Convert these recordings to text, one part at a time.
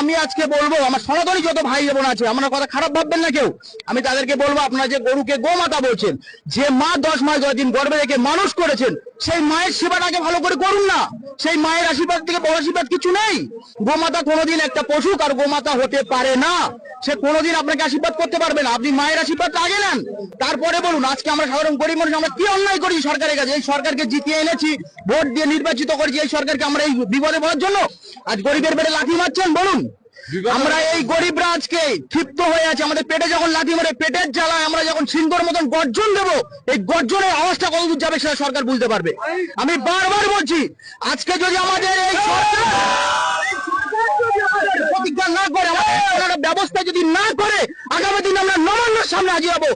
আমি আজকে বলবো আমার সনাতনী যত ভাই বোন আছে, আমার কথা খারাপ ভাববেন না কেউ, আমি তাদেরকে বলবো আপনারা যে গরুকে গোমাতা বলছেন, যে মা 10 মাস 10 দিন গর্ভে রেখে মানুষ করেছেন, সেই মায়ের সেবাটাকে ভালো করে করুন না। সেই মায়ের আশীর্বাদ থেকে বড় আশীর্বাদ কিছু নেই। গোমাতা কোনোদিন একটা পশু আর গোমাতা হতে পারে না, সে কোনোদিন আপনাকে আশীর্বাদ করতে পারবে না। আপনি মায়ের আশীর্বাদ আগে নেন, তারপরে বলুন। আজকে আমরা সাধারণ গরিব মানুষ আমরা কি অন্যায় করি সরকারের কাছে? এই সরকারকে জিতিয়ে এনেছি, ভোট দিয়ে নির্বাচিত করেছি, এই সরকারকে আমরা এই বিপদে পড়ার জন্য আজ গরিবের পেটে লাথি মারছেন? বলুন। আমরা এই গরিবরা আজকে ক্ষিপ্ত হয়ে আছে, আমাদের পেটে যখন লাথি মারে, পেটের জ্বালায় আমরা যখন সিংহর মতন গর্জন দেবো, এই গর্জনের আওয়াজটা কতদূর যাবে সেটা সরকার বুঝতে পারবে। আমি বারবার বলছি, আজকে যদি আমাদের এই প্রতিজ্ঞা না করে, আমাদের ব্যবস্থা যদি না করে, আগামী দিন আমরা নবান্নর সামনে হাজির হবো।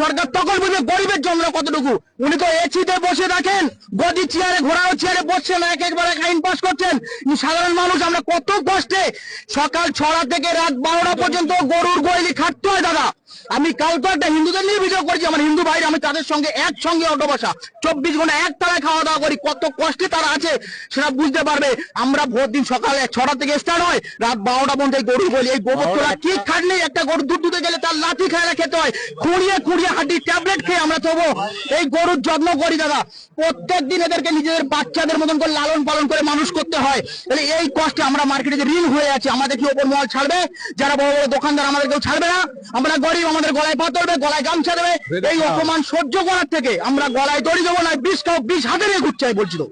সরকার তখন বুঝবে গরিবের জন্য কতটুকু। উনি তো এসিতে বসে থাকেন, গদি চেয়ারে ঘোরাও চেয়ারে বসছেন, এক আইন পাস করছেন। সাধারণ মানুষ আমরা কত কষ্টে সকাল 6টা থেকে রাত 12টা পর্যন্ত গরুর গয়লি খাটতে হয় দাদা। আমি কাল তো একটা হিন্দুদের নিয়ে ভিডিও করেছি, আমার হিন্দু ভাইরা, আমি তাদের সঙ্গে একসঙ্গে অটো বসা 24 ঘন্টা একতলায় খাওয়া দাওয়া করি, কত কষ্টে তারা আছে সেটা বুঝতে পারবে। আমরা ভোর দিন সকালে 6টা থেকে স্টার্ট হয়, রাত 12টা পর্যন্ত এই গরু বলি, এই গোবর তোলা ঠিক খাটলে একটা গরু দুধ দুধে গেলে তার লাঠি খায়লা খেতে হয়, খুঁড়িয়ে খুঁড়িয়ে হাঁটি ট্যাবলেট খেয়ে আমরা তবু এই গরুর যত্ন করি দাদা। প্রত্যেক দিন এদেরকে নিজেদের বাচ্চাদের মতন করে লালন পালন করে মানুষ করতে হয়। তাহলে এই কষ্টে আমরা মার্কেটে যে ঋণ হয়ে আছে, আমাদের কি ওপর মহল ছাড়বে? যারা বড় বড় দোকানদার আমাদের কেউ ছাড়বে না? আমরা গরিব, আমাদের গলায় পা ধরবে, গলায় গামছা দেবে। এই অপমান সহ্য করার থেকে আমরা গলায় দড়ি দেবো না, বিষ হাতে নিয়ে ঘুরতে চাই বলছি তো।